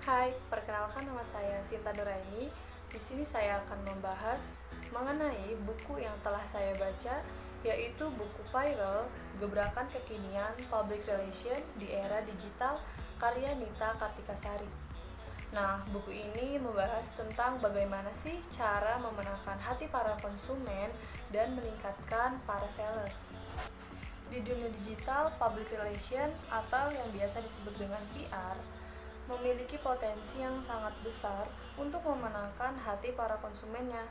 Hai, perkenalkan nama saya Sinta Nuraini. Di sini saya akan membahas mengenai buku yang telah saya baca, yaitu buku viral Gebrakan Kekinian Public Relation di Era Digital karya Nita Kartikasari. Nah, buku ini membahas tentang bagaimana sih cara memenangkan hati para konsumen dan meningkatkan para sales. Di dunia digital, public relation atau yang biasa disebut dengan PR memiliki potensi yang sangat besar untuk memenangkan hati para konsumennya.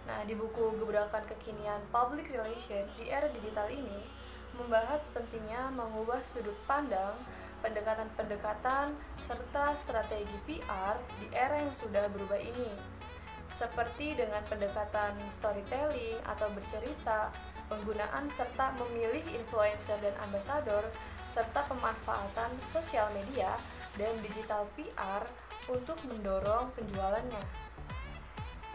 Nah, di buku Gebrakan Kekinian Public Relation di Era Digital ini membahas pentingnya mengubah sudut pandang, pendekatan-pendekatan, serta strategi PR di era yang sudah berubah ini. Seperti dengan pendekatan storytelling atau bercerita, penggunaan serta memilih influencer dan ambasador, serta pemanfaatan sosial media dan digital PR untuk mendorong penjualannya.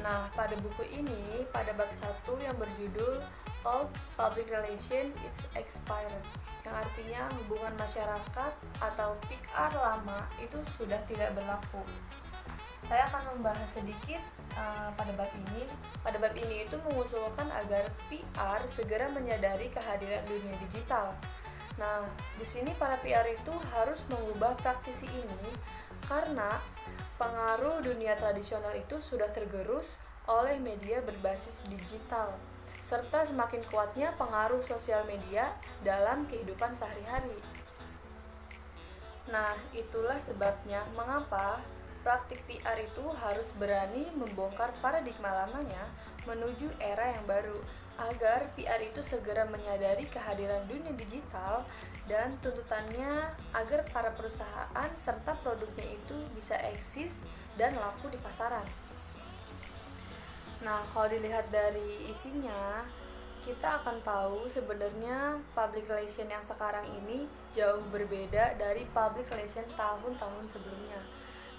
Nah, pada buku ini, pada bab 1 yang berjudul Old Public Relation It's Expired, yang artinya hubungan masyarakat atau PR lama itu sudah tidak berlaku. Saya akan membahas sedikit pada bab ini. Pada bab ini itu mengusulkan agar PR segera menyadari kehadiran dunia digital. Nah, di sini para PR itu harus mengubah praktisi ini karena pengaruh dunia tradisional itu sudah tergerus oleh media berbasis digital, serta semakin kuatnya pengaruh sosial media dalam kehidupan sehari-hari. Nah, itulah sebabnya mengapa praktik PR itu harus berani membongkar paradigma lamanya menuju era yang baru, agar PR itu segera menyadari kehadiran dunia digital dan tuntutannya agar para perusahaan serta produknya itu bisa eksis dan laku di pasaran. Nah, kalau dilihat dari isinya, kita akan tahu sebenarnya public relation yang sekarang ini jauh berbeda dari public relation tahun-tahun sebelumnya.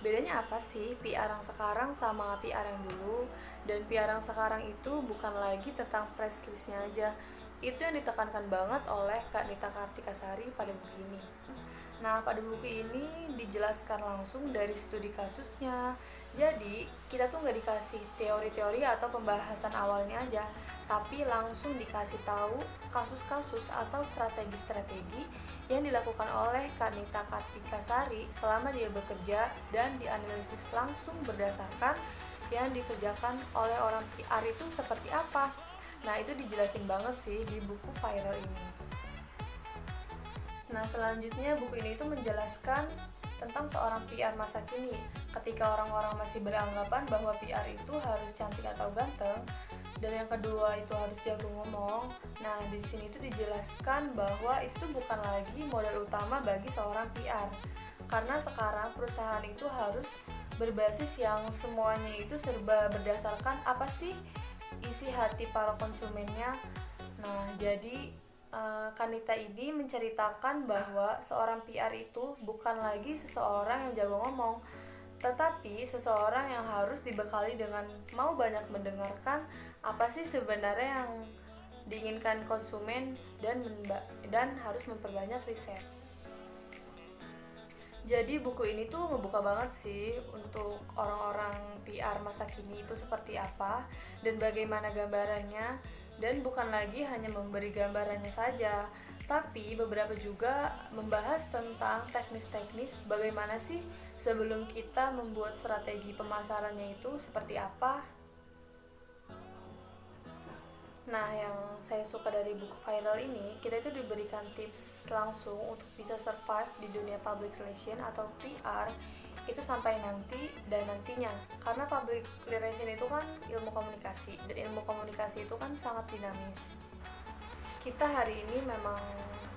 Bedanya apa sih PR yang sekarang sama PR yang dulu? Dan PR yang sekarang itu bukan lagi tentang press list-nya aja. Itu yang ditekankan banget oleh Kak Nita Kartikasari pada buku ini. Nah, pada buku ini dijelaskan langsung dari studi kasusnya. Jadi, kita tuh nggak dikasih teori-teori atau pembahasan awalnya aja, tapi langsung dikasih tahu kasus-kasus atau strategi-strategi yang dilakukan oleh Kak Nita Kartikasari selama dia bekerja dan dianalisis langsung berdasarkan yang dikerjakan oleh orang PR itu seperti apa. Nah, itu dijelasin banget sih di buku viral ini. Nah, selanjutnya buku ini itu menjelaskan tentang seorang PR masa kini. Ketika orang-orang masih beranggapan bahwa PR itu harus cantik atau ganteng, dan yang kedua itu harus jago ngomong. Nah, di sini itu dijelaskan bahwa itu tuh bukan lagi modal utama bagi seorang PR. Karena sekarang perusahaan itu harus berbasis yang semuanya itu serba berdasarkan apa sih isi hati para konsumennya. Nah, jadi Kanita ini menceritakan bahwa seorang PR itu bukan lagi seseorang yang jago ngomong, tetapi seseorang yang harus dibekali dengan mau banyak mendengarkan apa sih sebenarnya yang diinginkan konsumen dan harus memperbanyak riset. Jadi buku ini tuh ngebuka banget sih untuk orang-orang PR masa kini itu seperti apa dan bagaimana gambarannya, dan bukan lagi hanya memberi gambarannya saja, tapi beberapa juga membahas tentang teknis-teknis bagaimana sih sebelum kita membuat strategi pemasarannya itu seperti apa. Nah, yang saya suka dari buku viral ini, kita itu diberikan tips langsung untuk bisa survive di dunia public relation atau PR itu sampai nanti dan nantinya. Karena public relation itu kan ilmu komunikasi, dan ilmu komunikasi itu kan sangat dinamis. Kita hari ini memang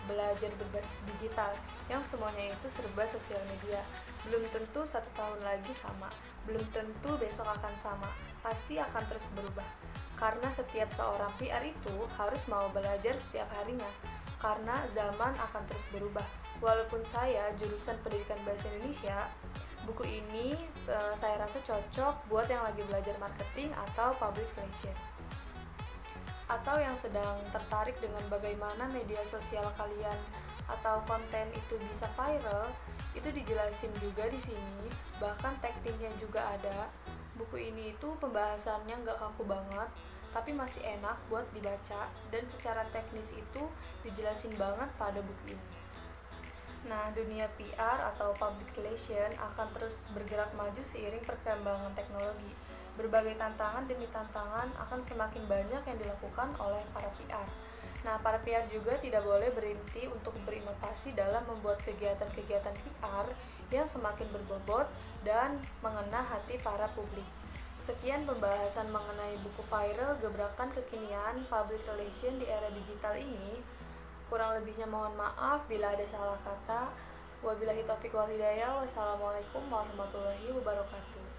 belajar berbasis digital, yang semuanya itu serba sosial media. Belum tentu 1 tahun lagi sama, belum tentu besok akan sama, pasti akan terus berubah. Karena setiap seorang PR itu harus mau belajar setiap harinya, karena zaman akan terus berubah. Walaupun saya jurusan pendidikan bahasa Indonesia, buku ini saya rasa cocok buat yang lagi belajar marketing atau public relation, atau yang sedang tertarik dengan bagaimana media sosial kalian atau konten itu bisa viral. Itu dijelasin juga di sini, bahkan tekniknya juga ada. Buku ini itu pembahasannya nggak kaku banget, tapi masih enak buat dibaca, dan secara teknis itu dijelasin banget pada buku ini. Nah, dunia PR atau public relation akan terus bergerak maju seiring perkembangan teknologi. Berbagai tantangan demi tantangan akan semakin banyak yang dilakukan oleh para PR. Nah, para PR juga tidak boleh berhenti untuk berinovasi dalam membuat kegiatan-kegiatan PR yang semakin berbobot dan mengena hati para publik. Sekian pembahasan mengenai buku viral gebrakan kekinian public relation di era digital ini. Kurang lebihnya mohon maaf bila ada salah kata. Wabillahi taufiq wal hidayah. Wassalamualaikum warahmatullahi wabarakatuh.